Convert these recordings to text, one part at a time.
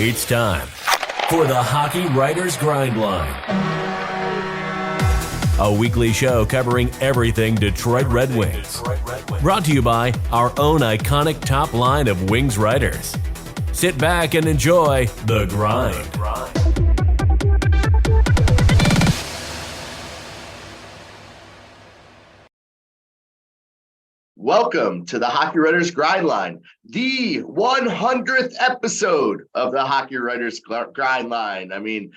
It's time for the Hockey Writers Grindline, a weekly show covering everything Detroit Red Wings. Brought to you by our own iconic top line of Wings writers. Sit back and enjoy The Grind. Welcome to the Hockey Writers Grindline, the 100th episode of the Hockey Writers Grindline. I mean,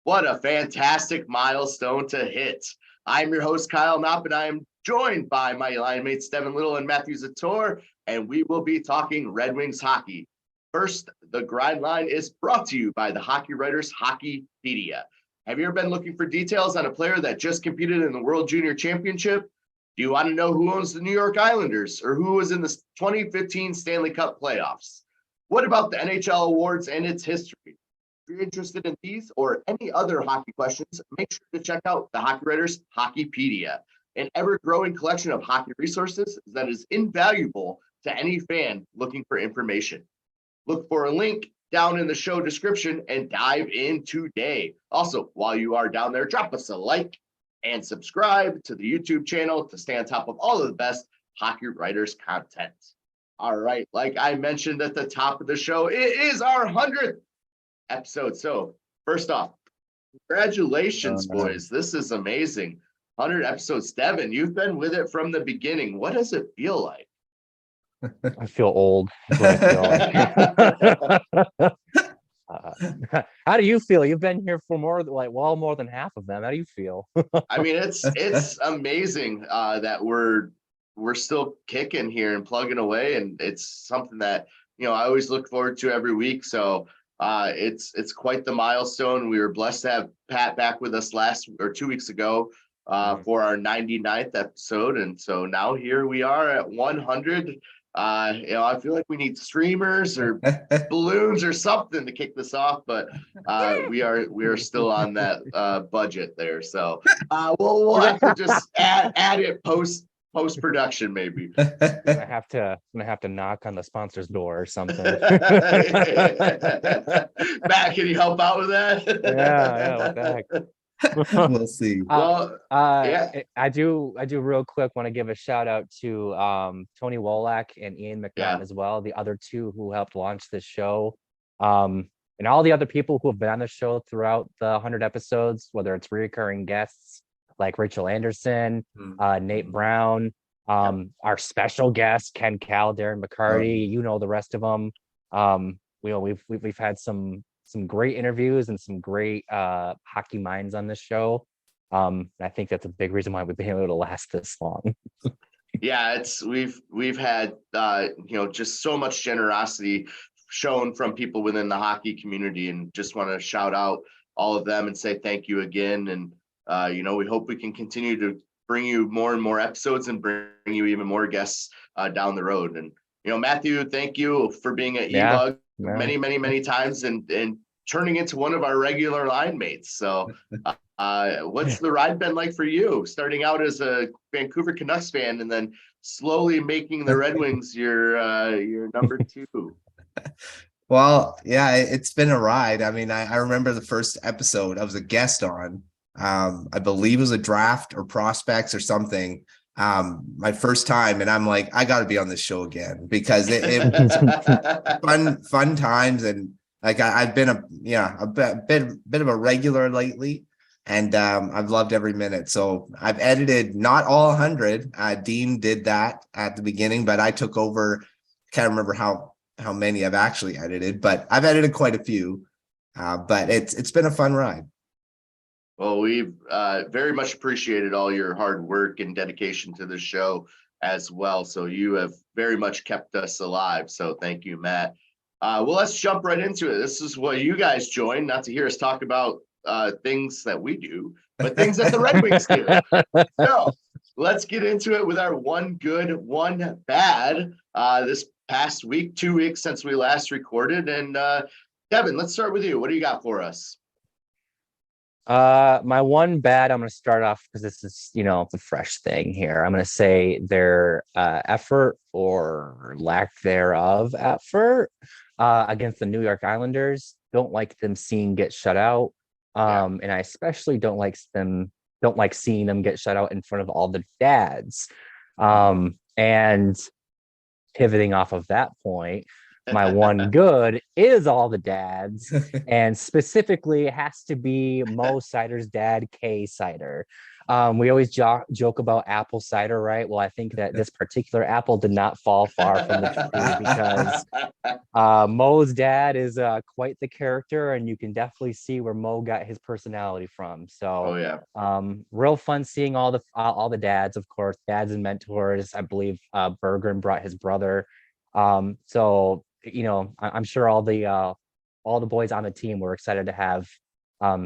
what a fantastic milestone to hit. I'm your host, Kyle Knopp, and I am joined by my line mates, Devin and Matthew Zator, and we will be talking Red Wings hockey. First, the Grindline is brought to you by the Hockey Writers Hockeypedia. Have you ever been looking for details on a player that just competed in the World Junior Championship? Do you want to know who owns the New York Islanders or who was in the 2015 Stanley Cup playoffs? What about the NHL awards and its history? If you're interested in these or any other hockey questions, make sure to check out the Hockey Writers Hockeypedia, an ever-growing collection of hockey resources that is invaluable to any fan looking for information. Look for a link down in the show description and dive in today. Also, while you are down there, drop us a like and subscribe to the YouTube channel to stay on top of all of the best Hockey Writers content. All right, like I mentioned at the top of the show, it is our 100th episode. So first off, congratulations, boys. This is amazing. 100 episodes. Devin, you've been with it from the beginning. What does it feel like? I feel old. Is what I feel. How do you feel? You've been here for more than half of them. How do you feel? I mean, it's amazing that we're still kicking here and plugging away, and it's something that I always look forward to every week. So it's quite the milestone. We were blessed to have Pat back with us 2 weeks ago for our 99th episode, and so now here we are at 100. I feel like we need streamers or balloons or something to kick this off, but we are still on that budget there. So we'll have to just add it post production maybe. I have to knock on the sponsor's door or something. Matt, can you help out with that? Yeah, what the heck? We'll see. I do real quick want to give a shout out to Tony Wolak and Ian McNaughton as well, the other two who helped launch this show, and all the other people who have been on the show throughout the 100 episodes, whether it's recurring guests like Rachel Anderson, Nate Brown, our special guest Ken Cal, Darren McCarty, the rest of them. We've had some great interviews and some great hockey minds on this show. I think that's a big reason why we've been able to last this long. Yeah, we've had just so much generosity shown from people within the hockey community, and just want to shout out all of them and say thank you again. And we hope we can continue to bring you more and more episodes and bring you even more guests down the road. And Matthew, thank you for being at ELUG many times and turning into one of our regular line mates. So what's the ride been like for you, starting out as a Vancouver Canucks fan and then slowly making the Red Wings your number two? Well, yeah, it's been a ride. I mean, I remember the first episode I was a guest on. I believe it was a draft or prospects or something. My first time, and I'm like, I got to be on this show again because it was fun times, and like I've been a bit of a regular lately, and I've loved every minute. So I've edited not all 100. Dean did that at the beginning, but I took over. Can't remember how many I've actually edited, but I've edited quite a few. But it's been a fun ride. Well, we've very much appreciated all your hard work and dedication to the show as well. So you have very much kept us alive. So thank you, Matt. Well, let's jump right into it. This is what you guys joined, not to hear us talk about things that we do, but things that the Red Wings do. So let's get into it with our one good, one bad this past week, 2 weeks since we last recorded. And Devin, let's start with you. What do you got for us? My one bad, I'm going to start off because this is, the fresh thing here. I'm going to say their effort or lack thereof effort against the New York Islanders. Don't like them seeing get shut out. Yeah. And I especially don't like seeing them get shut out in front of all the dads. And pivoting off of that point, my one good is all the dads, and specifically it has to be Mo Seider's dad, Kay Seider. We always joke about apple cider, right? Well, I think that this particular apple did not fall far from the tree because Mo's dad is quite the character, and you can definitely see where Mo got his personality from. So, Oh yeah. real fun seeing all the dads, of course, dads and mentors. I believe Berggren brought his brother. So I'm sure all the boys on the team were excited to have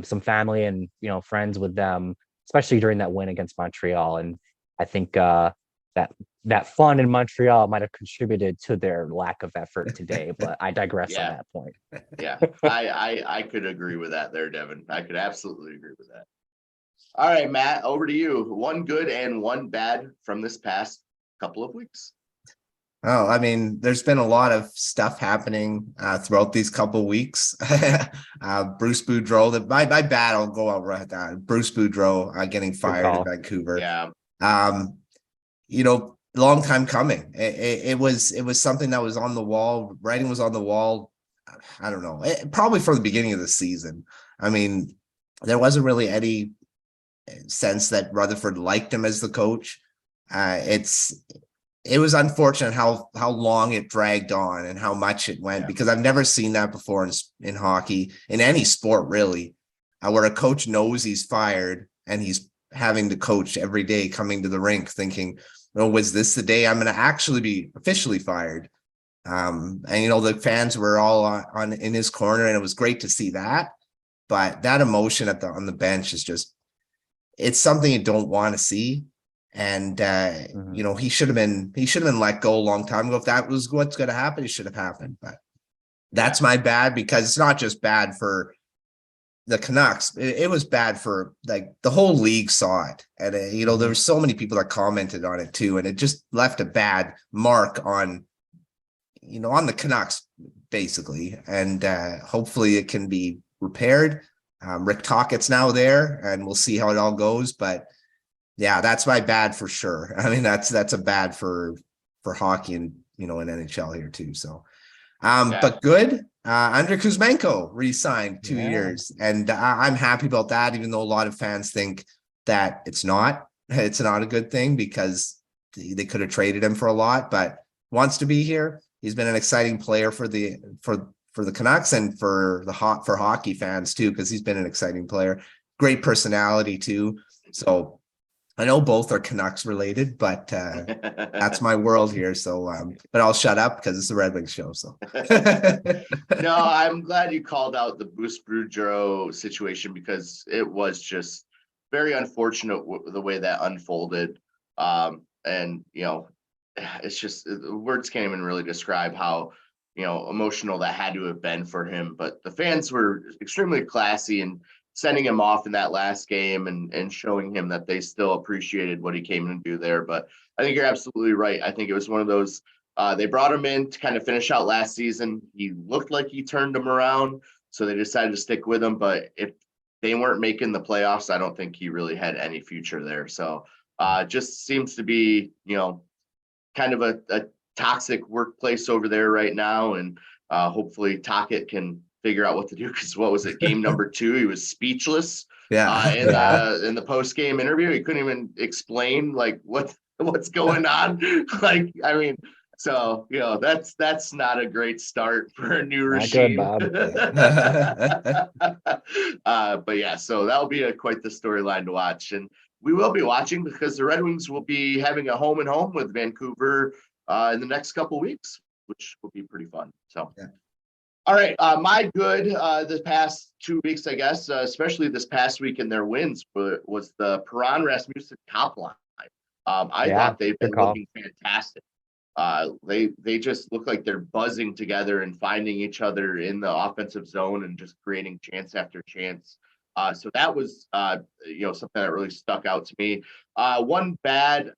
some family and friends with them, especially during that win against Montreal. And I think that fun in Montreal might have contributed to their lack of effort today, but I digress on that point. Yeah, I could agree with that there, Devin. I could absolutely agree with that. All right, Matt, over to you. One good and one bad from this past couple of weeks. Oh, I mean, there's been a lot of stuff happening throughout these couple of weeks. Bruce Boudreau, my bad, I'll go out right at Bruce Boudreau getting fired in Vancouver. Yeah. Long time coming. It was something that was on the wall. Writing was on the wall. I don't know, probably from the beginning of the season. I mean, there wasn't really any sense that Rutherford liked him as the coach. It was unfortunate how long it dragged on and how much it went, because I've never seen that before in hockey, in any sport really, where a coach knows he's fired and he's having to coach every day, coming to the rink thinking, oh, was this the day I'm going to actually be officially fired? And the fans were all on in his corner, and it was great to see that. But that emotion on the bench is just, it's something you don't want to see. And he should have been let go a long time ago. If that was what's going to happen, it should have happened. But that's my bad, because it's not just bad for the Canucks. It was bad for like the whole league saw it. And there were so many people that commented on it too, and it just left a bad mark on the Canucks basically. And hopefully it can be repaired. Rick Tockett's now there, and we'll see how it all goes. But yeah, that's my bad for sure. I mean, that's a bad for hockey and in NHL here too. So, but good. Andrei Kuzmenko re-signed 2 years, and I'm happy about that. Even though a lot of fans think that it's not a good thing, because they could have traded him for a lot, but wants to be here. He's been an exciting player for the Canucks and for hockey fans too, because he's been an exciting player. Great personality too. So I know both are Canucks related, but that's my world here. So, but I'll shut up because it's a Red Wings show. So, no, I'm glad you called out the Bruce Boudreau situation, because it was just very unfortunate the way that unfolded. And it's just, words can't even really describe how emotional that had to have been for him. But the fans were extremely classy and sending him off in that last game and showing him that they still appreciated what he came to do there. But I think you're absolutely right. I think it was one of those, they brought him in to kind of finish out last season. He looked like he turned them around, so they decided to stick with him. But if they weren't making the playoffs, I don't think he really had any future there. So just seems to be, kind of a toxic workplace over there right now. And hopefully Tocchet can figure out what to do, because what was it, game number 2, he was speechless in the post-game interview. He couldn't even explain like what's going on. Like, I mean, so that's not a great start for a new regime. Good, But yeah, so that'll be quite the storyline to watch, and we will be watching because the Red Wings will be having a home and home with Vancouver in the next couple weeks, which will be pretty fun. So all right, my good the past 2 weeks, I guess, especially this past week in their wins, was the Perron Rasmussen top line. I thought they've been looking fantastic. They just look like they're buzzing together and finding each other in the offensive zone and just creating chance after chance. So that was, something that really stuck out to me. One bad,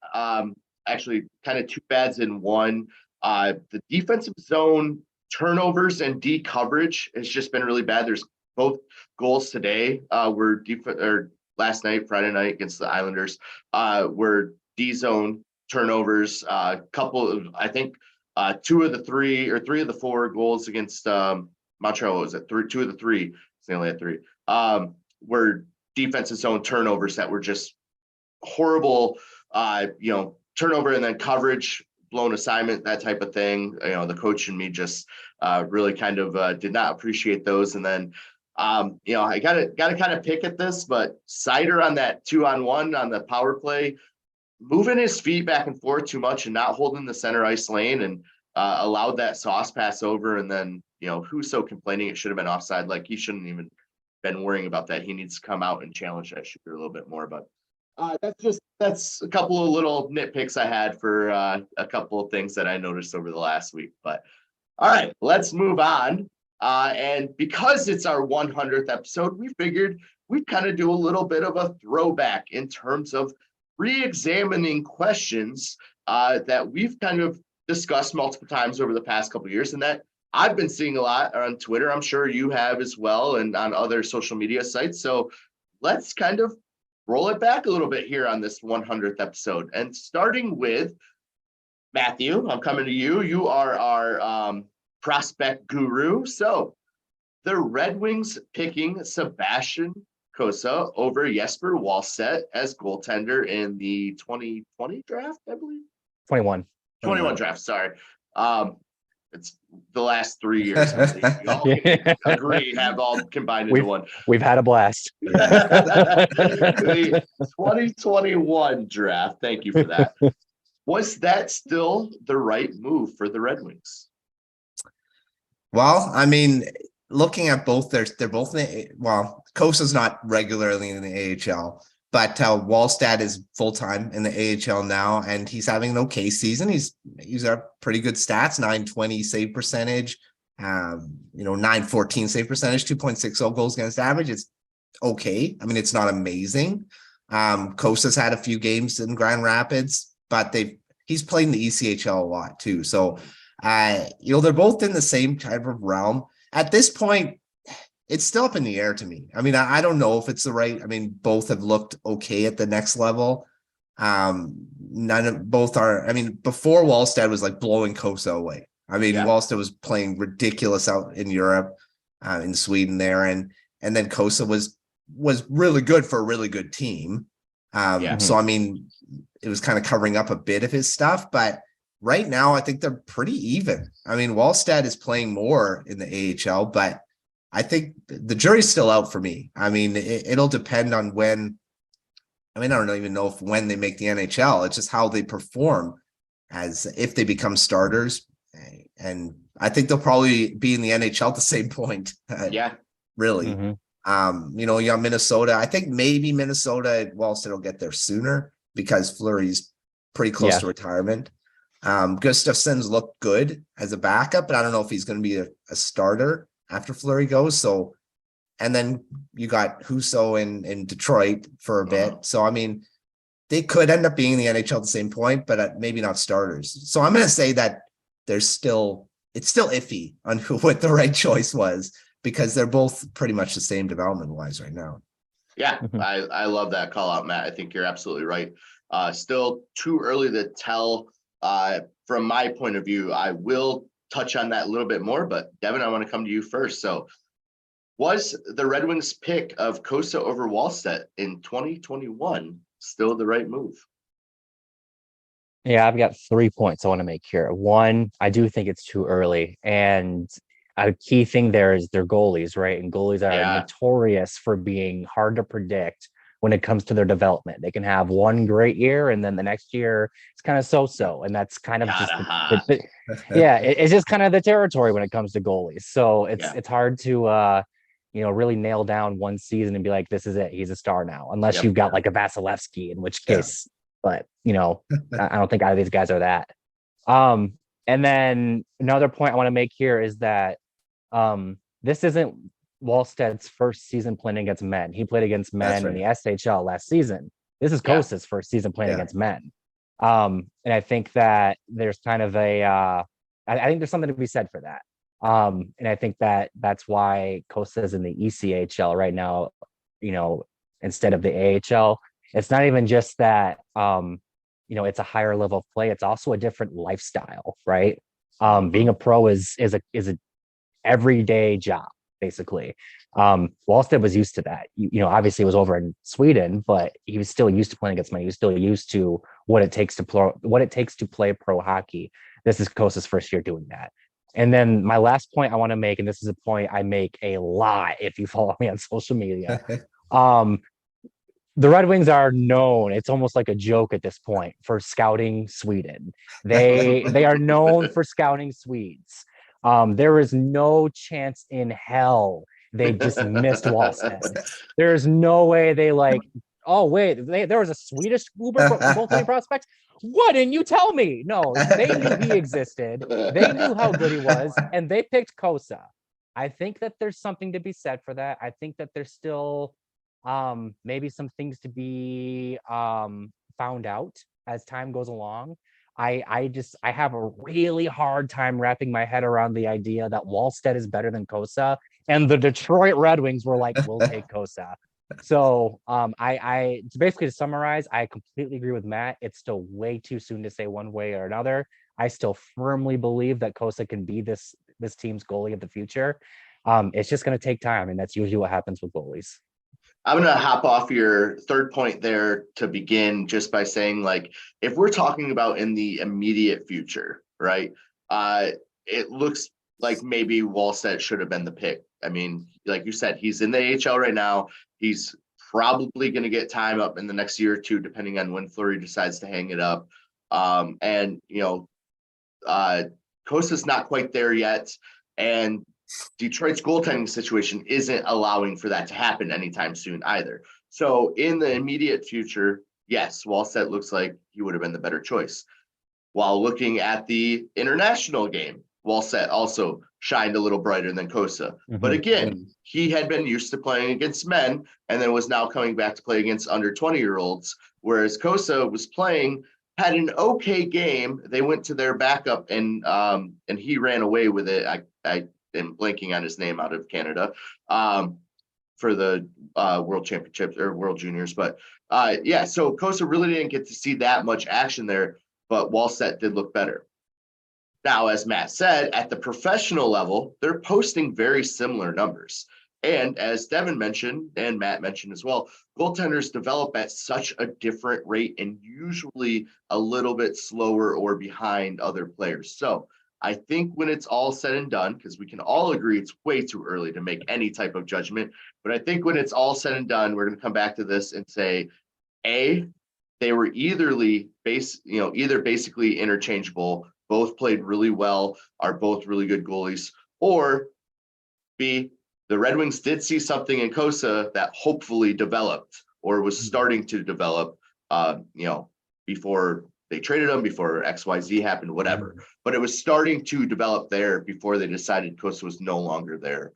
actually kind of two bads in one. The defensive zone turnovers and D coverage has just been really bad. There's both goals today were last night, Friday night against the Islanders, were D zone turnovers. Couple of, I think, two of the three or three of the four goals against Montreal, was it two of the three? They only had three. Were defensive zone turnovers that were just horrible, turnover and then coverage, blown assignment, that type of thing. The coach and me just really kind of did not appreciate those. And then, I gotta kind of pick at this, but Seider on that 2-on-1 on the power play, moving his feet back and forth too much and not holding the center ice lane, and allowed that sauce pass over. And then, who's so complaining it should have been offside? Like, he shouldn't even been worrying about that. He needs to come out and challenge that shooter a little bit more. But that's a couple of little nitpicks I had for a couple of things that I noticed over the last week. But all right, let's move on. And because it's our 100th episode, we figured we'd kind of do a little bit of a throwback in terms of re-examining questions that we've kind of discussed multiple times over the past couple of years, and that I've been seeing a lot on Twitter. I'm sure you have as well, and on other social media sites. So let's kind of roll it back a little bit here on this 100th episode. And starting with Matthew, I'm coming to you. You are our prospect guru. So the Red Wings picking Sebastian Cossa over Jesper Wallstedt as goaltender in the 2020 draft, I believe. 21 draft, sorry. It's the last 3 years. We all can agree, have all combined into one. We've had a blast. The 2021 draft. Thank you for that. Was that still the right move for the Red Wings? Well, I mean, looking at both, they're both Kossa's not regularly in the AHL, but Wallstedt is full-time in the AHL now, and he's having an okay season. He's a pretty good stats, 920 save percentage, 914 save percentage, 2.60 goals against average. It's okay. I mean, it's not amazing. Kossa's had a few games in Grand Rapids, but he's played in the ECHL a lot too. So, they're both in the same type of realm. At this point, it's still up in the air to me. I mean, I don't know if it's the right. I mean, both have looked okay at the next level. Both are. I mean, before Wallstedt was like blowing Cossa away. I mean, Wallstedt was playing ridiculous out in Europe, in Sweden there, and then Cossa was really good for a really good team. So I mean, it was kind of covering up a bit of his stuff, but right now I think they're pretty even. I mean, Wallstedt is playing more in the AHL, but I think the jury's still out for me. I mean, it'll depend on when. I mean, I don't even know when they make the NHL. It's just how they perform as if they become starters. And I think they'll probably be in the NHL at the same point. Really. Mm-hmm. You got Minnesota. I think maybe Minnesota, Wallstedt will get there sooner because Fleury's pretty close to retirement. Gustafsson's looked good as a backup, but I don't know if he's going to be a starter after Fleury goes. So, and then you got Husso in Detroit for a bit. So, I mean, they could end up being in the NHL at the same point, but maybe not starters. So I'm going to say that it's still iffy on what the right choice was, because they're both pretty much the same development wise right now. Yeah, I love that call out, Matt. I think you're absolutely right. Still too early to tell. From my point of view, I will touch on that a little bit more, but Devin, I want to come to you first. So was the Red Wings pick of Cossa over Wallstedt in 2021 still the right move? Yeah, I've got 3 points I want to make here. One, I do think it's too early. And a key thing there is their goalies, right? And goalies are notorious for being hard to predict when it comes to their development. They can have one great year and then the next year it's kind of so-so. And that's kind of it's just kind of the territory when it comes to goalies. So it's hard to really nail down one season and be like, this is it, he's a star now, unless you've got like a Vasilevsky, in which case, but I don't think either of these guys are that. And then another point I want to make here is that this isn't Wallstedt's first season playing against men. He played against men in the SHL last season. This is Cossa's first season playing against men. And I think that there's kind of I think there's something to be said for that. And I think that that's why Cosa's in the ECHL right now, instead of the AHL. It's not even just that, it's a higher level of play. It's also a different lifestyle, right? Being a pro is a everyday job, basically. Wallstedt was used to that. Obviously it was over in Sweden, but he was still used to playing against men. He was still used to what it takes to play pro hockey. This is Cosa's first year doing that. And then my last point I want to make, and this is a point I make a lot if you follow me on social media. The Red Wings are known, it's almost like a joke at this point, for scouting Sweden. They are known for scouting Swedes. There is no chance in hell they just missed Wallstedt. There's no way they oh wait, there was a Swedish goaltending prospect. Why didn't you tell me? No, they knew he existed. They knew how good he was, and they picked Cossa. I think that there's something to be said for that. I think that there's still maybe some things to be found out as time goes along. I have a really hard time wrapping my head around the idea that Wallstedt is better than Cossa, and the Detroit Red Wings were like, we'll take Cossa. So I basically, to summarize, I completely agree with Matt. It's still way too soon to say one way or another. I still firmly believe that Cossa can be this team's goalie of the future. It's just going to take time, and that's usually what happens with goalies. I'm going to hop off your third point there to begin just by saying, if we're talking about in the immediate future, right, it looks like maybe Wallstedt should have been the pick. I mean, like you said, he's in the AHL right now. He's probably going to get time up in the next year or two, depending on when Fleury decides to hang it up. Cossa's not quite there yet. And Detroit's goaltending situation isn't allowing for that to happen anytime soon either. So in the immediate future, yes, Wallstedt looks like he would have been the better choice. While looking at the international game, Wallstedt also shined a little brighter than Cossa. Mm-hmm. But again, he had been used to playing against men and then was now coming back to play against under 20-year-olds, whereas Cossa was had an okay game. They went to their backup and he ran away with it. I am blanking on his name out of Canada for the World Championships or World Juniors. But so Cossa really didn't get to see that much action there, but Wallstedt did look better. Now, as Matt said, at the professional level, they're posting very similar numbers. And as Devin mentioned, and Matt mentioned as well, goaltenders develop at such a different rate and usually a little bit slower or behind other players. So I think when it's all said and done, because we can all agree it's way too early to make any type of judgment, but I think when it's all said and done, we're going to come back to this and say, A, they were either basically interchangeable, both played really well, are both really good goalies, or B, the Red Wings did see something in Cossa that hopefully developed or was starting to develop, before they traded him, before XYZ happened, whatever. But it was starting to develop there before they decided Cossa was no longer their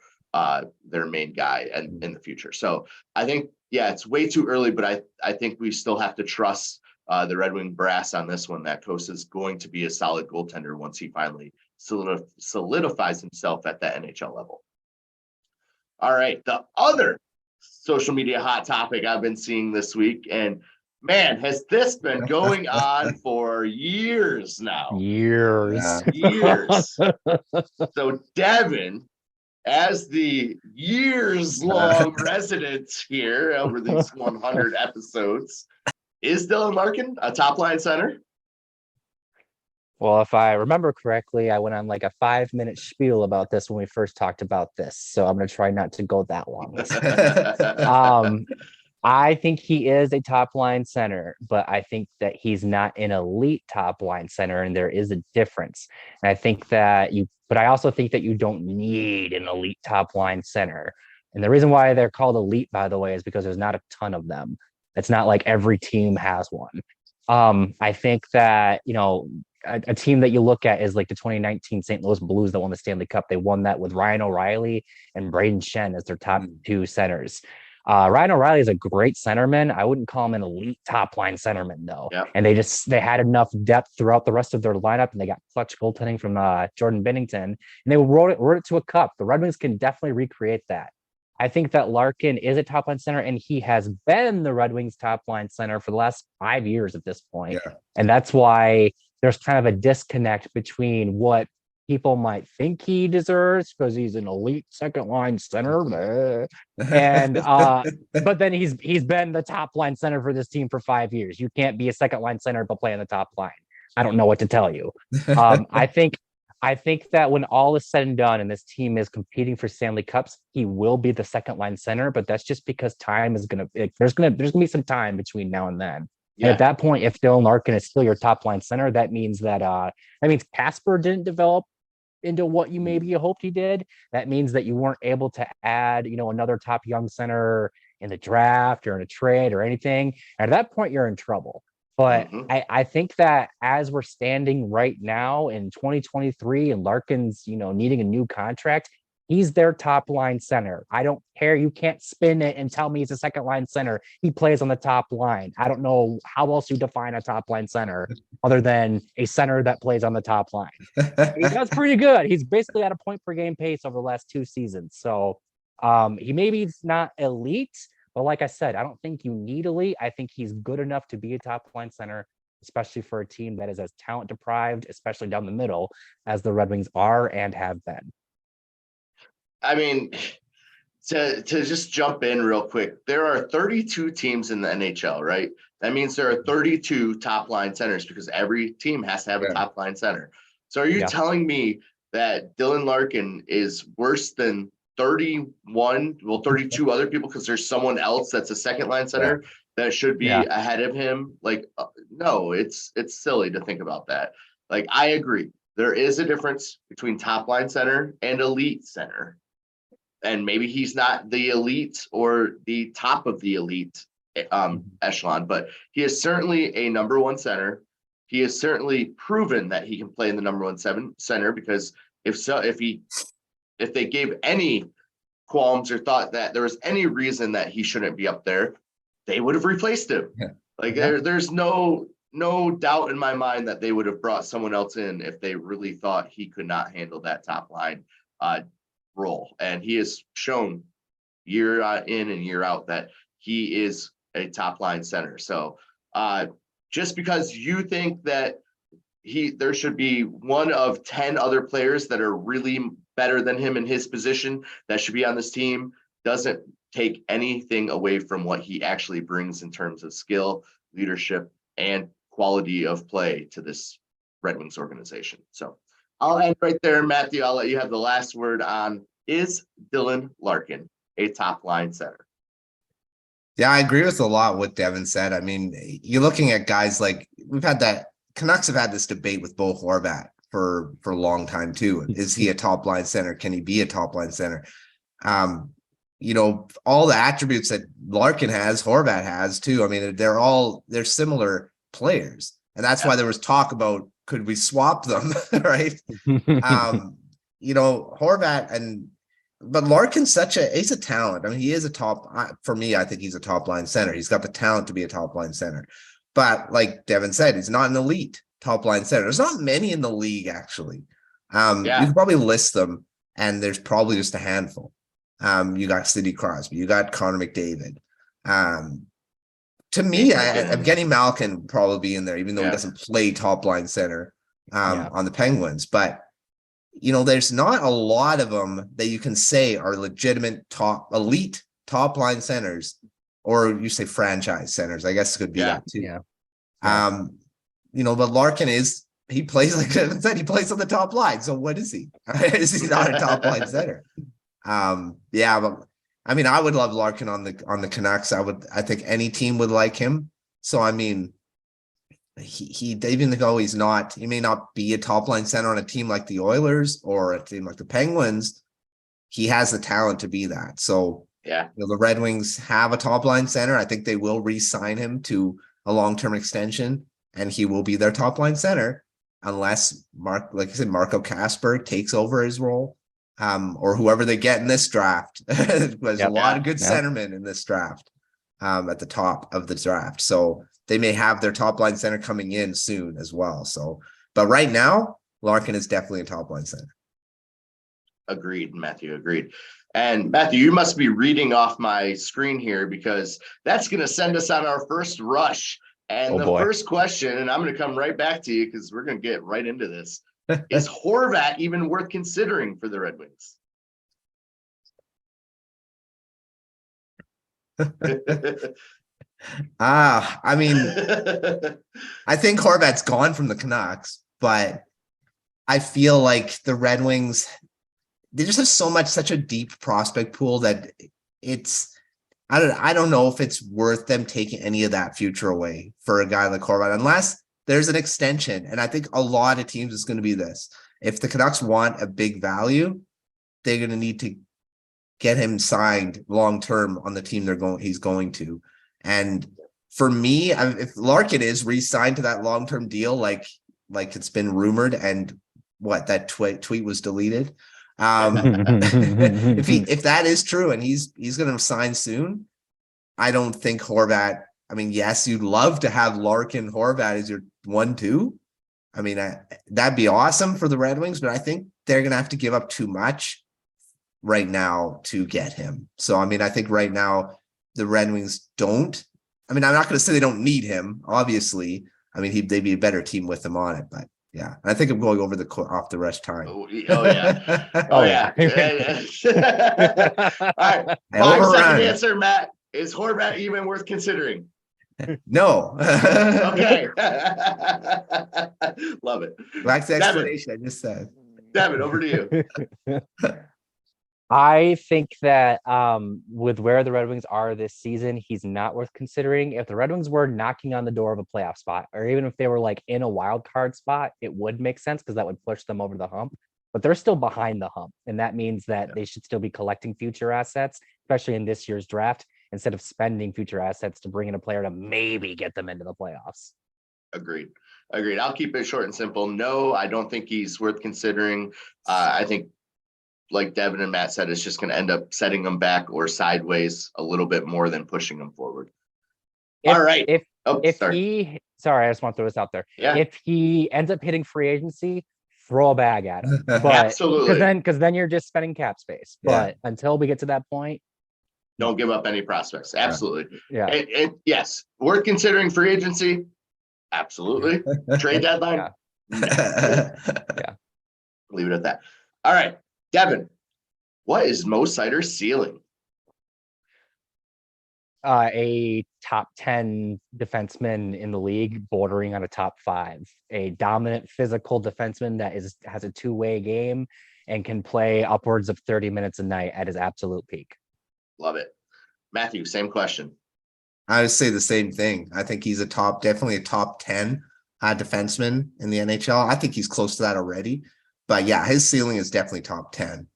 main guy and in the future. So I think, it's way too early, but I think we still have to trust the Red Wing brass on this one, that Cossa is going to be a solid goaltender once he finally solidifies himself at that NHL level. All right, the other social media hot topic I've been seeing this week, and man, has this been going on for years now. Years. So Devin, as the years-long resident here over these 100 episodes, is Dylan Larkin a top-line center? Well, if I remember correctly, I went on like a 5-minute spiel about this when we first talked about this. So I'm going to try not to go that long. I think he is a top-line center, but I think that he's not an elite top-line center, and there is a difference. And I think that but I also think that you don't need an elite top-line center. And the reason why they're called elite, by the way, is because there's not a ton of them. It's not like every team has one. I think that, a team that you look at is like the 2019 St. Louis Blues that won the Stanley Cup. They won that with Ryan O'Reilly and Braden Shen as their top two centers. Ryan O'Reilly is a great centerman. I wouldn't call him an elite top line centerman though. Yep. And they had enough depth throughout the rest of their lineup, and they got clutch goaltending from Jordan Binnington, and they wrote it to a cup. The Red Wings can definitely recreate that. I think that Larkin is a top line center, and he has been the Red Wings top line center for the last 5 years at this point. Yeah. And that's why there's kind of a disconnect between what people might think he deserves because he's an elite second line center, and but then he's been the top line center for this team for 5 years. You can't be a second line center but play on the top line. I don't know what to tell you. I think that when all is said and done and this team is competing for Stanley Cups, he will be the second line center, but that's just because time is there's gonna be some time between now and then. Yeah. And at that point, if Dylan Larkin is still your top line center, that means Casper didn't develop into what you maybe hoped he did. That means that you weren't able to add, another top young center in the draft or in a trade or anything. And at that point, you're in trouble. But I think that as we're standing right now in 2023 and Larkin's, needing a new contract, he's their top line center. I don't care. You can't spin it and tell me he's a second line center. He plays on the top line. I don't know how else you define a top line center other than a center that plays on the top line. He does pretty good. He's basically at a point per game pace over the last 2 seasons. So he maybe is not elite, but like I said, I don't think you need elite. I think he's good enough to be a top line center, especially for a team that is as talent deprived, especially down the middle, as the Red Wings are and have been. I mean, to just jump in real quick, there are 32 teams in the NHL, right? That means there are 32 top line centers because every team has to have a top line center. So are you telling me that Dylan Larkin is worse than 32 other people because there's someone else that's a second line center that should be ahead of him? Like, no, it's silly to think about that. Like, I agree. There is a difference between top line center and elite center. And maybe he's not the elite or the top of the elite echelon, but he is certainly a number one center. He has certainly proven that he can play in the number one center because if they gave any qualms or thought that there was any reason that he shouldn't be up there, they would have replaced him. There's no doubt in my mind that they would have brought someone else in if they really thought he could not handle that top line role. And he has shown year in and year out that he is a top line center. So just because you think that there should be one of 10 other players that are really better than him in his position that should be on this team doesn't take anything away from what he actually brings in terms of skill, leadership, and quality of play to this Red Wings organization. So I'll end right there, Matthew. I'll let you have the last word on, is Dylan Larkin a top line center? Yeah, I agree with a lot what Devin said. I mean, you're looking at guys like Canucks have had this debate with Bo Horvat for a long time too. Is he a top line center? Can he be a top line center? All the attributes that Larkin has, Horvat has too. I mean, they're similar players. And that's why there was talk about, could we swap them? Right. Horvat but Larkin's he's a talent. I mean, he is for me, I think he's a top line center. He's got the talent to be a top line center. But like Devin said, he's not an elite top line center. There's not many in the league, actually. You can probably list them, and there's probably just a handful. You got Sidney Crosby, you got Connor McDavid. To me, Evgeny Malkin would probably be in there, even though he doesn't play top line center on the Penguins. But there's not a lot of them that you can say are legitimate elite top line centers, or you say franchise centers. I guess it could be that too. But Larkin he plays, like Devin said, he plays on the top line. So what is he? Is he not a top line center? But I mean, I would love Larkin on the Canucks. I think any team would like him. So I mean, even though he may not be a top line center on a team like the Oilers or a team like the Penguins, he has the talent to be that. So the Red Wings have a top line center. I think they will re-sign him to a long-term extension, and he will be their top line center. unless like I said, Marco Kasper takes over his role, or whoever they get in this draft. There's a lot of good centermen in this draft, at the top of the draft. So they may have their top line center coming in soon as well. So, but right now, Larkin is definitely a top line center. Agreed, Matthew. Agreed. And Matthew, you must be reading off my screen here, because that's going to send us on our first rush. And first question, and I'm going to come right back to you because we're going to get right into this. Is Horvat even worth considering for the Red Wings? I mean, I think Horvat's gone from the Canucks, but I feel like the Red Wings, they just have such a deep prospect pool that I don't know if it's worth them taking any of that future away for a guy like Horvat, unless there's an extension. And I think a lot of teams is going to be this. If the Canucks want a big value, they're going to need to get him signed long-term on the team he's going to. And for me, if Larkin is re-signed to that long-term deal, like it's been rumored, and that tweet was deleted. If that is true and he's going to sign soon, I don't think Horvat. I mean, yes, you'd love to have Larkin Horvat as your 1-2. I mean, that'd be awesome for the Red Wings, but I think they're going to have to give up too much right now to get him. So, I mean, I think right now the Red Wings don't. I mean, I'm not going to say they don't need him. Obviously, I mean, they'd be a better team with him on it, but. Yeah, I think I'm going over off the rush time. Oh yeah. Oh yeah. All right. 5-second answer, Matt. Is Horvat even worth considering? No. Okay. Love it. Back to explanation. I just said. Devin, over to you. I think that with where the Red Wings are this season, he's not worth considering. If the Red Wings were knocking on the door of a playoff spot, or even if they were like in a wild card spot, it would make sense because that would push them over the hump. But they're still behind the hump. And that means that they should still be collecting future assets, especially in this year's draft, instead of spending future assets to bring in a player to maybe get them into the playoffs. Agreed. I'll keep it short and simple. No, I don't think he's worth considering. I think, like Devin and Matt said, it's just going to end up setting them back or sideways a little bit more than pushing them forward. All right. I just want to throw this out there. Yeah. If he ends up hitting free agency, throw a bag at him. But, absolutely. Because then you're just spending cap space. But until we get to that point, don't give up any prospects. Absolutely. Yeah. And yes, worth considering free agency. Absolutely. Trade deadline. Yeah. Leave it at that. All right. Devin, what is Mo Seider's ceiling? A top 10 defenseman in the league, bordering on a top 5. A dominant physical defenseman that has a two-way game and can play upwards of 30 minutes a night at his absolute peak. Love it. Matthew, same question. I would say the same thing. I think he's definitely a top 10 defenseman in the NHL. I think he's close to that already. But yeah, his ceiling is definitely top 10,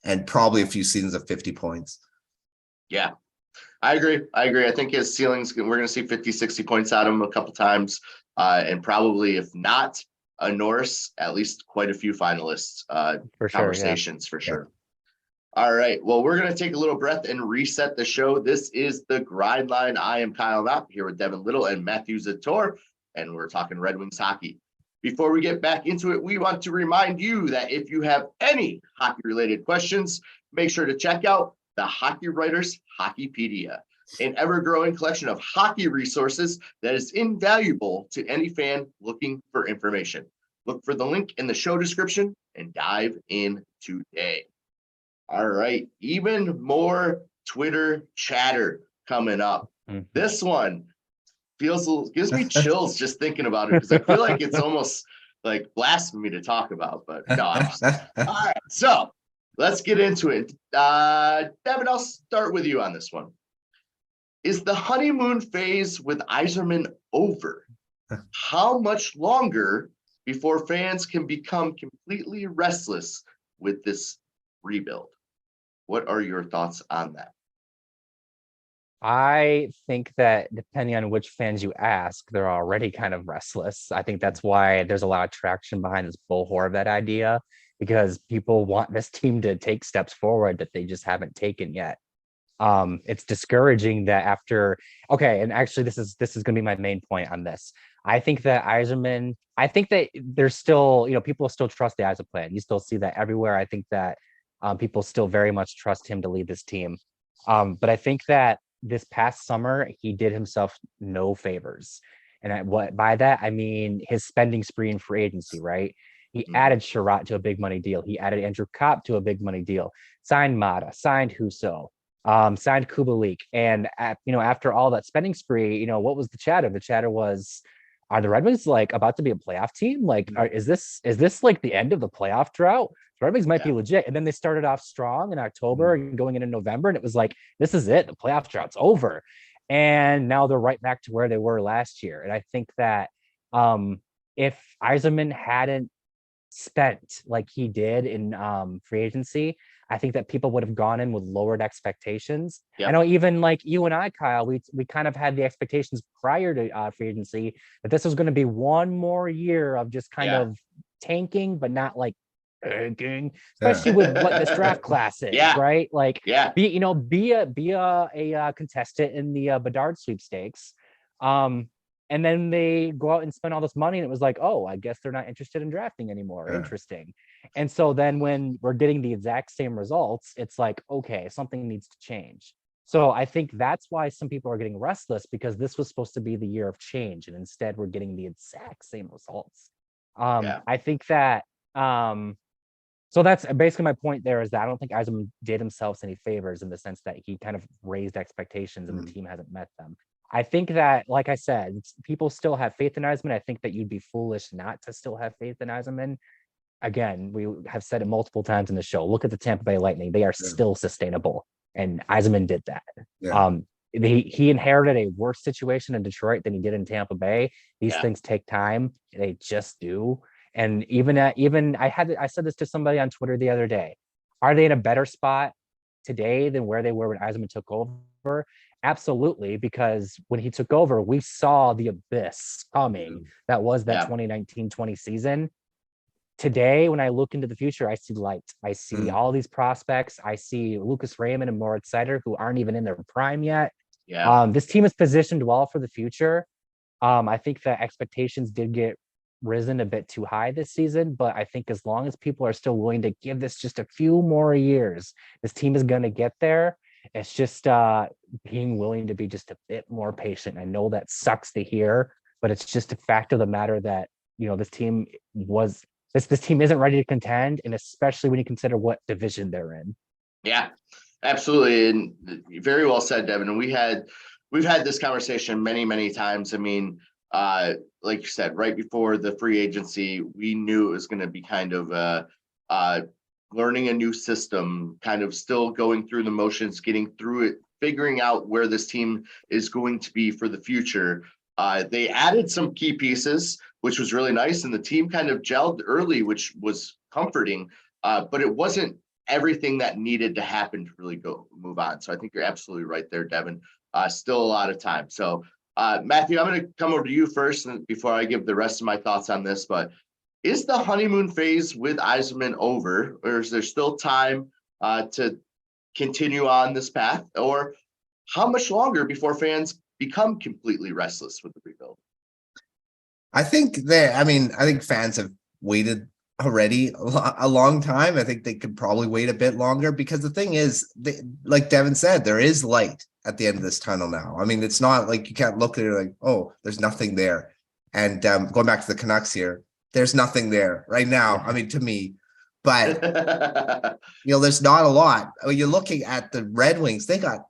and probably a few seasons of 50 points. Yeah, I agree. I think his ceilings, we're going to see 50, 60 points out of him a couple times, and probably, if not a Norris, at least quite a few finalists conversations for sure. All right. Well, we're going to take a little breath and reset the show. This is the Grind Line. I am Kyle Knopp here with Devin Little and Matthew Zator, and we're talking Red Wings hockey. Before we get back into it, we want to remind you that if you have any hockey-related questions, make sure to check out the Hockey Writers Hockeypedia, an ever-growing collection of hockey resources that is invaluable to any fan looking for information. Look for the link in the show description and dive in today. All right, even more Twitter chatter coming up. This one gives me chills just thinking about it, because I feel like it's almost like blasphemy to talk about, but no. All right, so let's get into it. Devin, I'll start with you on this one. Is the honeymoon phase with Yzerman over? How much longer before fans can become completely restless with this rebuild? What are your thoughts on that? I think that depending on which fans you ask, they're already kind of restless. I think that's why there's a lot of traction behind this Bo Horvat idea, because people want this team to take steps forward that they just haven't taken yet. It's discouraging that okay, and actually this is going to be my main point on this. I think that Yzerman, I think that there's still, people still trust the Yzerplan. You still see that everywhere. I think that people still very much trust him to lead this team. But I think that this past summer he did himself no favors. And what by that I mean his spending spree in free agency, right? He added Sherratt to a big money deal. He added Andrew Knopp to a big money deal. Signed Mata, signed Husso, signed Kubalik. And after all that spending spree, what was the chatter? The chatter was, are the Red Wings like about to be a playoff team? Like, is this like the end of the playoff drought? The Red Wings might be legit. And then they started off strong in October and going into November, and it was like, this is it. The playoff drought's over. And now they're right back to where they were last year. And I think that if Yzerman hadn't spent like he did in free agency, I think that people would have gone in with lowered expectations. Yep. I know even like you and I, Kyle, we kind of had the expectations prior to free agency that this was going to be one more year of just kind of tanking, but not like tanking, especially with what this draft class is, right? Like, be a contestant in the Bedard sweepstakes. And then they go out and spend all this money, and it was like, oh, I guess they're not interested in drafting anymore. Interesting. And so then when we're getting the exact same results, it's like, okay, something needs to change. So I think that's why some people are getting restless, because this was supposed to be the year of change, and instead we're getting the exact same results. I think that so that's basically my point there, is that I don't think Yzerman did himself any favors in the sense that he kind of raised expectations and the team hasn't met them. I think that, like I said, people still have faith in Yzerman. I think that you'd be foolish not to still have faith in Yzerman. Again, we have said it multiple times in the show. Look at the Tampa Bay Lightning. They are still sustainable. And Yzerman did that. He inherited a worse situation in Detroit than he did in Tampa Bay. These things take time. They just do. And I said this to somebody on Twitter the other day. Are they in a better spot today than where they were when Yzerman took over? Absolutely, because when he took over, we saw the abyss coming. That was that 2019-20 season. Today, when I look into the future, I see light. I see all these prospects. I see Lucas Raymond and Moritz Seider, who aren't even in their prime yet. This team is positioned well for the future. I think that expectations did get risen a bit too high this season, but I think as long as people are still willing to give this just a few more years, this team is going to get there. It's just being willing to be just a bit more patient. I know that sucks to hear, but it's just a fact of the matter that, this team isn't ready to contend, and especially when you consider what division they're in. Yeah, absolutely. And very well said, Devin. And we've had this conversation many, many times. I mean, like you said, right before the free agency, we knew it was going to be kind of learning a new system, kind of still going through the motions, getting through it, figuring out where this team is going to be for the future. They added some key pieces, which was really nice, and the team kind of gelled early, which was comforting, but it wasn't everything that needed to happen to really move on. So I think you're absolutely right there, Devin. Still a lot of time. So Matthew, I'm going to come over to you first before I give the rest of my thoughts on this, but is the honeymoon phase with Yzerman over, or is there still time to continue on this path? Or how much longer before fans become completely restless with the rebuild? I think fans have waited already a long time. I think they could probably wait a bit longer, because the thing is, like Devin said, there is light at the end of this tunnel now. I mean, it's not like you can't look at it like, oh, there's nothing there. And going back to the Canucks here, there's nothing there right now. I mean, to me, but there's not a lot. When you're looking at the Red Wings, they got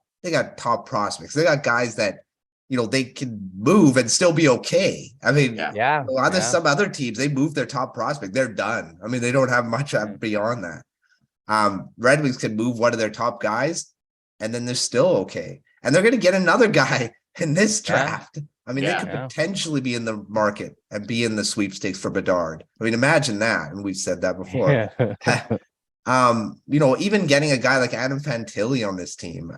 top prospects. They got guys that, they can move and still be okay. I mean, some other teams, they move their top prospect, they're done. I mean, they don't have much beyond that. Red Wings can move one of their top guys, and then they're still okay. And they're going to get another guy in this draft. I mean, they could potentially be in the market and be in the sweepstakes for Bedard. I mean, imagine that. And we've said that before. Even getting a guy like Adam Fantilli on this team,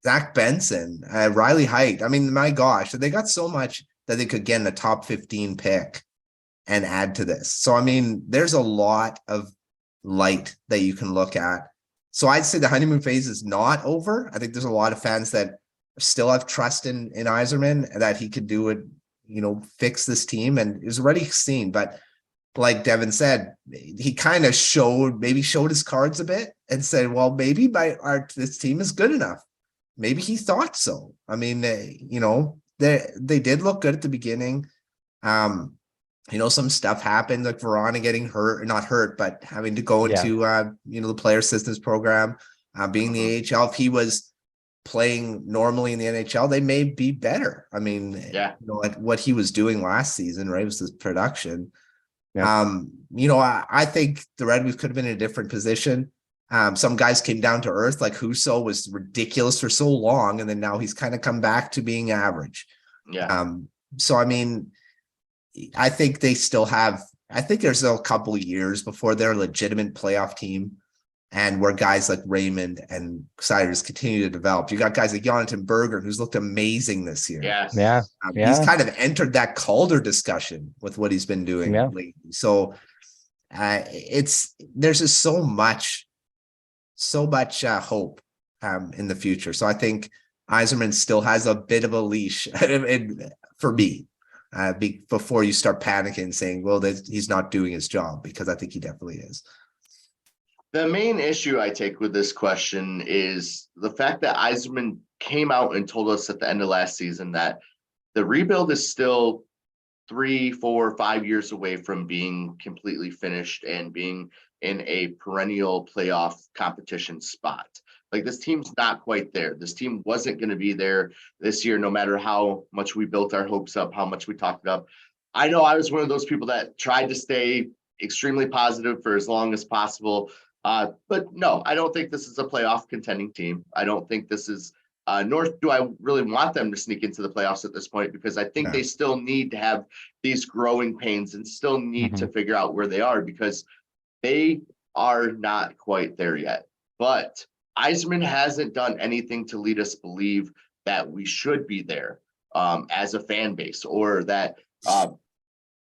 Zach Benson, Riley Height. I mean, my gosh, they got so much that they could get in a top 15 pick and add to this. So, I mean, there's a lot of light that you can look at. So I'd say the honeymoon phase is not over. I think there's a lot of fans that still have trust in Yzerman and that he could do it, fix this team, and is already seen. But like Devin said, he kind of showed his cards a bit and said, well, maybe this team is good enough. Maybe he thought so. I mean, they did look good at the beginning. Some stuff happened, like Verona getting hurt, not hurt, but having to go into, the player assistance program, being the AHL. If he was playing normally in the NHL, they may be better. I mean, at what he was doing last season, right, was this production. Yeah. I think the Red Wings could have been in a different position. Some guys came down to earth, like Husso was ridiculous for so long, and then now he's kind of come back to being average. Yeah. So I mean, I think there's still a couple of years before they're a legitimate playoff team, and where guys like Raymond and Seiders continue to develop. You got guys like Jonathan Berger, who's looked amazing this year. Yeah. He's kind of entered that Calder discussion with what he's been doing lately. So there's just so much hope in the future. So I think Yzerman still has a bit of a leash for me before you start panicking saying, well, he's not doing his job, because I think he definitely is. The main issue I take with this question is the fact that Yzerman came out and told us at the end of last season that the rebuild is still 3, 4, 5 years away from being completely finished and being in a perennial playoff competition spot. Like, this team's not quite there. This team wasn't going to be there this year, no matter how much we built our hopes up, how much we talked it up. I know I was one of those people that tried to stay extremely positive for as long as possible. But no, I don't think this is a playoff contending team. I don't think this is, nor do I really want them to sneak into the playoffs at this point, because I think they still need to have these growing pains and still need to figure out where they are, because they are not quite there yet. But Yzerman hasn't done anything to lead us believe that we should be there as a fan base, or that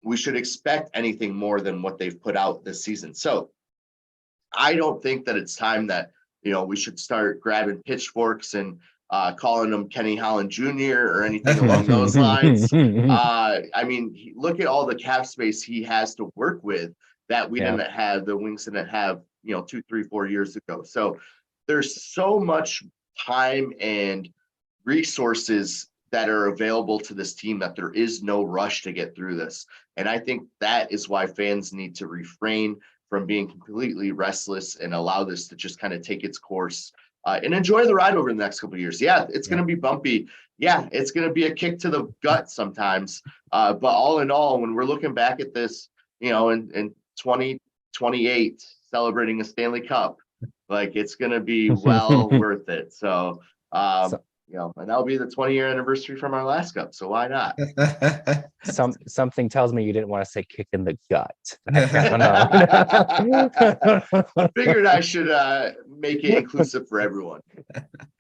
we should expect anything more than what they've put out this season. So I don't think that it's time that, we should start grabbing pitchforks and calling him Kenny Holland Jr. or anything along those lines. I mean, look at all the cap space he has to work with that we didn't have, the Wings didn't have, 2, 3, 4 years ago. So there's so much time and resources that are available to this team that there is no rush to get through this. And I think that is why fans need to refrain from being completely restless and allow this to just kind of take its course and enjoy the ride over the next couple of years. Yeah, it's going to be bumpy. Yeah, it's going to be a kick to the gut sometimes. But all in all, when we're looking back at this, in 2028, celebrating a Stanley Cup, like, it's going to be well worth it. So, and that'll be the 20-year anniversary from our last cup. So why not? Something tells me you didn't want to say kick in the gut. I don't know. Figured I should make it inclusive for everyone.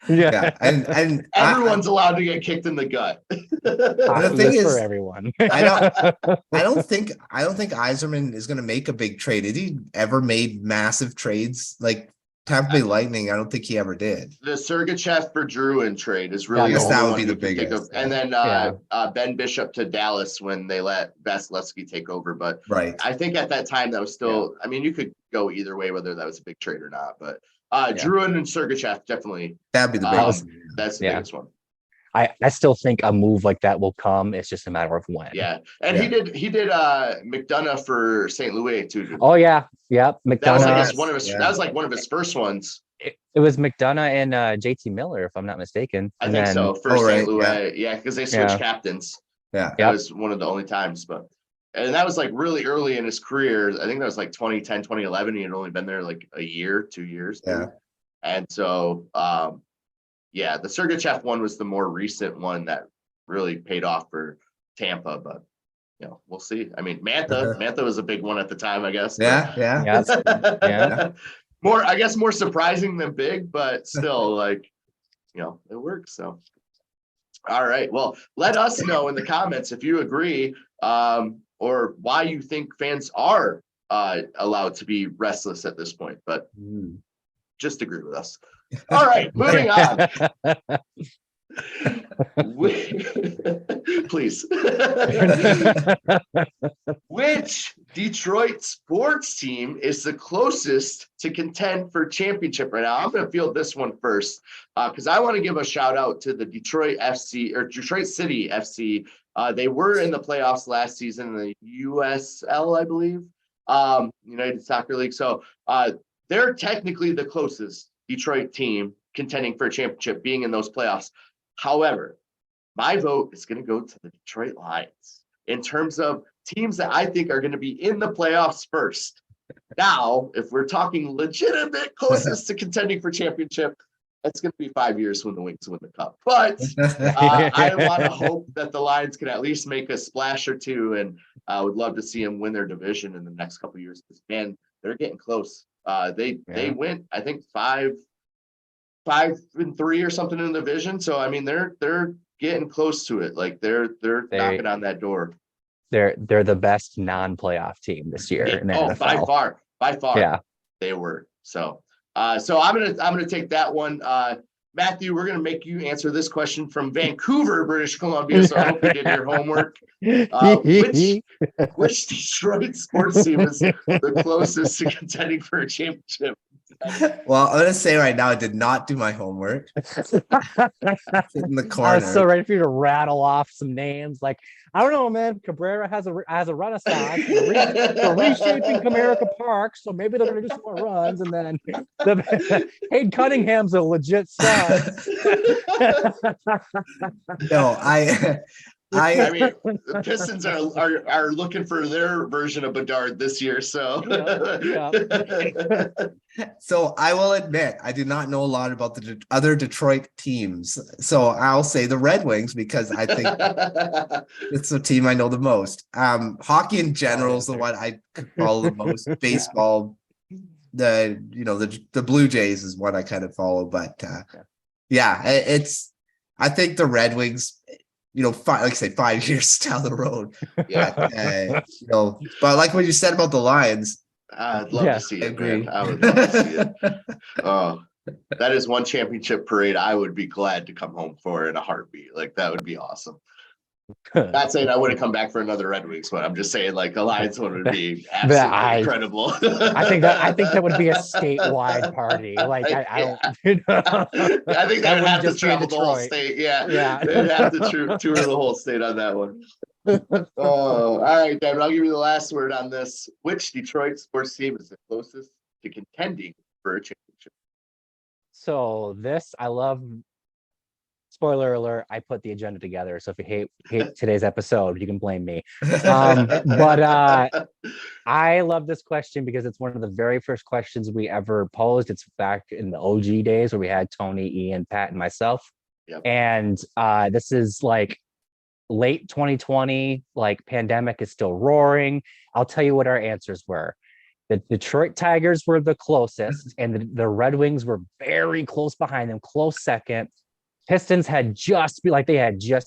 Yeah. And everyone's allowed to get kicked in the gut. The thing is, for everyone. I don't think Yzerman is going to make a big trade. Has he ever made massive trades like Tampa Bay Lightning? I don't think he ever did. The Sergachev for Drouin trade is really that would be the biggest. And then Ben Bishop to Dallas when they let Vasilevsky take over. But I think at that time that was still. I mean, you could go either way whether that was a big trade or not. But Drouin and Sergachev definitely. That'd be the biggest. That's the biggest one. I still think a move like that will come. It's just a matter of when. Yeah. And he did McDonough for St. Louis too. Oh yeah. Yep. McDonough. That was like one of his first ones. It was McDonough and JT Miller, if I'm not mistaken. I think so. For St. Louis. Yeah, because they switched captains. Yeah. That was one of the only times. And that was like really early in his career. I think that was like 2010, 2011. He had only been there like a year, 2 years. Yeah. And so the Sergachev one was the more recent one that really paid off for Tampa, but we'll see. I mean, Mantha was a big one at the time, I guess. Yeah. More surprising than big, but still, like, it works. So, all right. Well, let us know in the comments if you agree, or why you think fans are allowed to be restless at this point. But just agree with us. All right, moving on. Please. Which Detroit sports team is the closest to contend for championship right now? I'm going to field this one first because I want to give a shout out to the Detroit FC or Detroit City FC. They were in the playoffs last season in the USL, I believe, United Soccer League. So they're technically the closest Detroit team contending for a championship, being in those playoffs. However, my vote is going to go to the Detroit Lions in terms of teams that I think are going to be in the playoffs first. Now, if we're talking legitimate closest to contending for championship, it's going to be 5 years when the Wings win the cup. But I want to hope that the Lions can at least make a splash or two, and I would love to see them win their division in the next couple of years. Because, man, they're getting close. They went, I think, 5-3 or something in the division. So I mean, they're getting close to it. Like they're knocking on that door. They're the best non-playoff team this year in the NFL. By far. Yeah, they were. So I'm gonna take that one. Matthew, we're gonna make you answer this question from Vancouver, British Columbia. So I hope you did your homework. Which Detroit sports team is the closest to contending for a championship? Well, I'm gonna say right now, I did not do my homework. Sit in the corner. I was so ready for you to rattle off some names. Like, I don't know, man. Cabrera has a renaissance. They're reshaping Comerica Park, so maybe they're gonna do some more runs. And then Cade Cunningham's a legit stud. No, I mean, the Pistons are looking for their version of Bedard this year. So, So I will admit I do not know a lot about the other Detroit teams. So I'll say the Red Wings because I think it's the team I know the most. Hockey in general is the one I follow the most. Baseball, the Blue Jays is what I kind of follow. But I think the Red Wings. 5 years down the road. Yeah. But like what you said about the Lions, I'd love to see it, man. I would love to see it. Oh, that is one championship parade I would be glad to come home for in a heartbeat. Like that would be awesome. Not saying I wouldn't come back for another Red Wings, but I'm just saying like a Lions one would be absolutely incredible. I think that would be a statewide party. Like I don't. I think that would have to travel the whole state. Yeah. They'd have to tour the whole state on that one. Oh, all right, Devin. I'll give you the last word on this. Which Detroit sports team is the closest to contending for a championship? So this, I love. Spoiler alert, I put the agenda together. So if you hate today's episode, you can blame me. But I love this question because it's one of the very first questions we ever posed. It's back in the OG days where we had Tony, Ian, Pat, and myself. Yep. And this is like late 2020, like pandemic is still roaring. I'll tell you what our answers were. The Detroit Tigers were the closest, and the Red Wings were very close behind them, close second. Pistons had just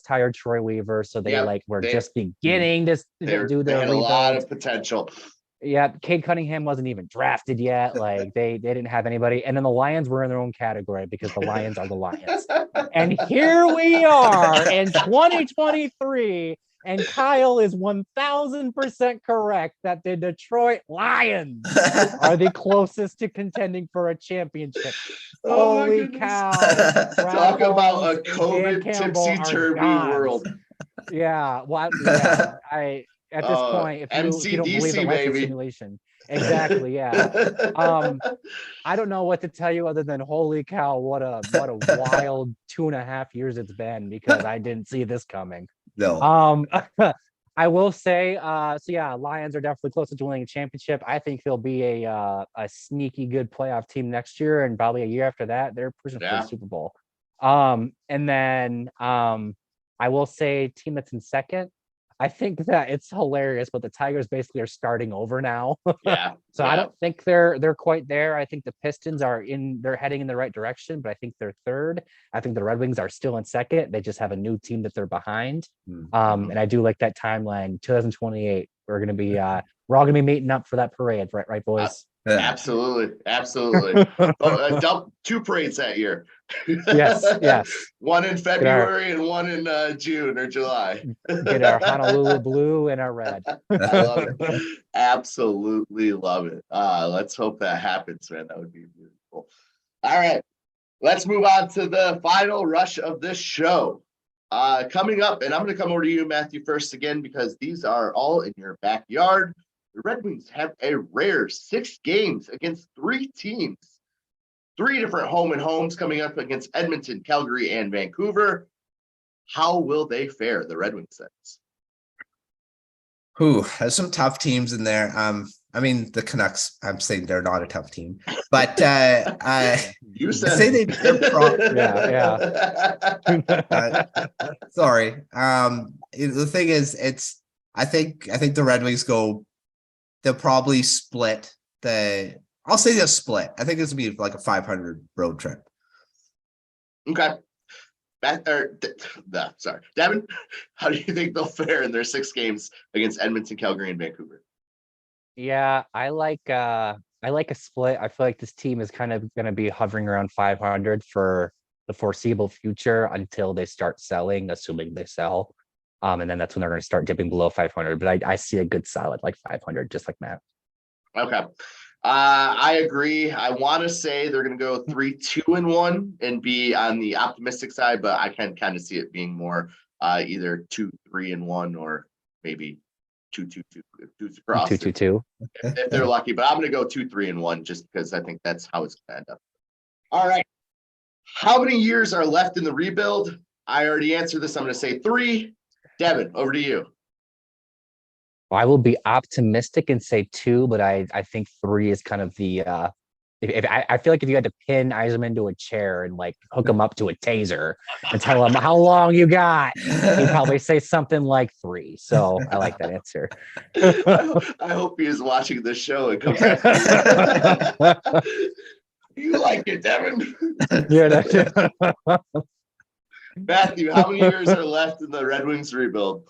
hired Troy Weaver, so they were just beginning to do their they had a lot of potential. Yeah, Cade Cunningham wasn't even drafted yet. Like they didn't have anybody, and then the Lions were in their own category because the Lions are the Lions. And here we are in 2023, and Kyle is 1,000% correct that the Detroit Lions are the closest to contending for a championship. Holy cow. Talk about a COVID tipsy-turvy world. Yeah. Well, I at this point, if you don't believe the life simulation. Exactly, yeah. I don't know what to tell you other than holy cow, what a wild 2.5 years it's been, because I didn't see this coming. No. I will say, Lions are definitely closer to winning a championship. I think they'll be a sneaky good playoff team next year, and probably a year after that, they're pushing for the Super Bowl. And then I will say team that's in second. I think that it's hilarious, but the Tigers basically are starting over now. Yeah. So I don't think they're quite there. I think the Pistons they're heading in the right direction, but I think they're third. I think the Red Wings are still in second. They just have a new team that they're behind. And I do like that timeline. 2028. We're all gonna be meeting up for that parade, right, boys? Absolutely. Dump 2 parades that year. Yes. One in February and one in June or July. Get our Honolulu blue and our red. I love it. Absolutely love it. Let's hope that happens, man. That would be beautiful. All right. Let's move on to the final rush of this show. Coming up, and I'm going to come over to you, Matthew, first again, because these are all in your backyard. The Red Wings have a rare 6 games against 3 teams. 3 different home and homes coming up against Edmonton, Calgary, and Vancouver. How will they fare, the Red Wings sets? There's some tough teams in there. I mean, the Canucks, I'm saying they're not a tough team, but you said I say sorry. The thing is, I think the Red Wings they'll probably split I'll say they'll split. I think this will be like a 500 road trip. Okay. Sorry. Devin, how do you think they'll fare in their 6 games against Edmonton, Calgary, and Vancouver? Yeah, I like a split. I feel like this team is kind of going to be hovering around 500 for the foreseeable future until they start selling, assuming they sell. And then that's when they're going to start dipping below 500. But I see a good solid like 500, just like Matt. Okay. I agree. I want to say they're going to go 3-2-1 and be on the optimistic side, but I can kind of see it being more either 2-3-1 or maybe 2-2-2 across. 2-2-2. If they're lucky, but I'm going to go 2-3-1 just because I think that's how it's going to end up. All right. How many years are left in the rebuild? I already answered this. I'm going to say 3. Devin, over to you. I will be optimistic and say 2, but I think 3 is kind of the I feel like if you had to pin Yzerman to a chair and like hook him up to a taser and tell him how long you got, he'd probably say something like 3. So I like that answer. I hope he is watching this show and comes back. You like it, Devin? Yeah. Matthew, how many years are left in the Red Wings rebuild?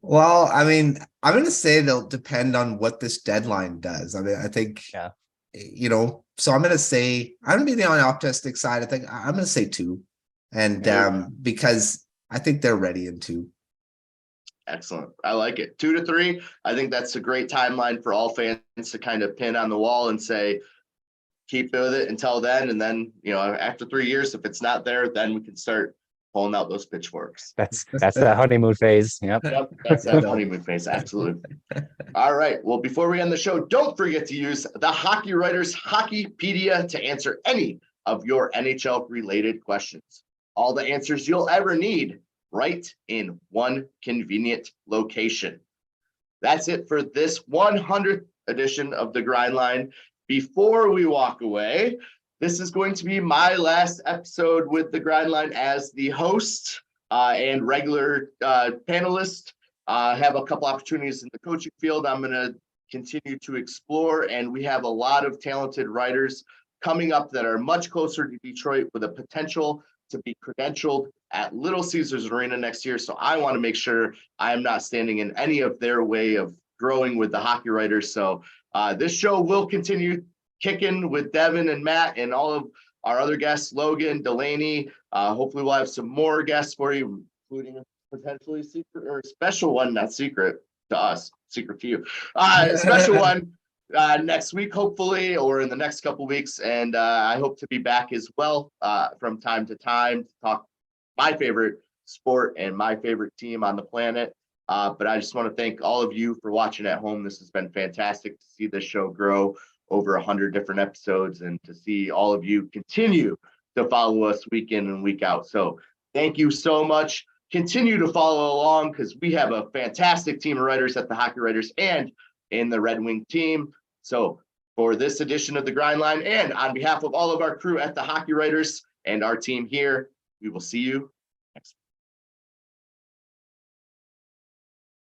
Well, I mean, I'm going to say they'll depend on what this deadline does. I mean, I think, so I'm going to be on the optimistic side. I think I'm going to say 2. And because I think they're ready in 2. Excellent. I like it. 2 to 3. I think that's a great timeline for all fans to kind of pin on the wall and say, keep with it until then. And then, after 3 years, if it's not there, then we can start pulling out those pitchforks. That's the honeymoon phase. Yep, that's that honeymoon phase. Absolutely. All right. Well, before we end the show, don't forget to use the Hockey Writers Hockeypedia to answer any of your NHL related questions. All the answers you'll ever need right in one convenient location. That's it for this 100th edition of the Grind Line. Before we walk away, this is going to be my last episode with the Grind Line as the host and regular panelist. Have a couple opportunities in the coaching field I'm going to continue to explore, and we have a lot of talented writers coming up that are much closer to Detroit with a potential to be credentialed at Little Caesars Arena next year. So I want to make sure I am not standing in any of their way of growing with the hockey writers. So this show will continue kicking with Devin and Matt and all of our other guests, Logan, Delaney. Hopefully we'll have some more guests for you, including a potentially secret or a special one, not secret to us, secret to you. A special one next week, hopefully, or in the next couple weeks. And I hope to be back as well from time to time to talk my favorite sport and my favorite team on the planet. But I just want to thank all of you for watching at home. This has been fantastic to see this show grow over 100 different episodes and to see all of you continue to follow us week in and week out. So thank you so much. Continue to follow along because we have a fantastic team of writers at the Hockey Writers and in the Red Wing team. So for this edition of the Grind Line and on behalf of all of our crew at the Hockey Writers and our team here, we will see you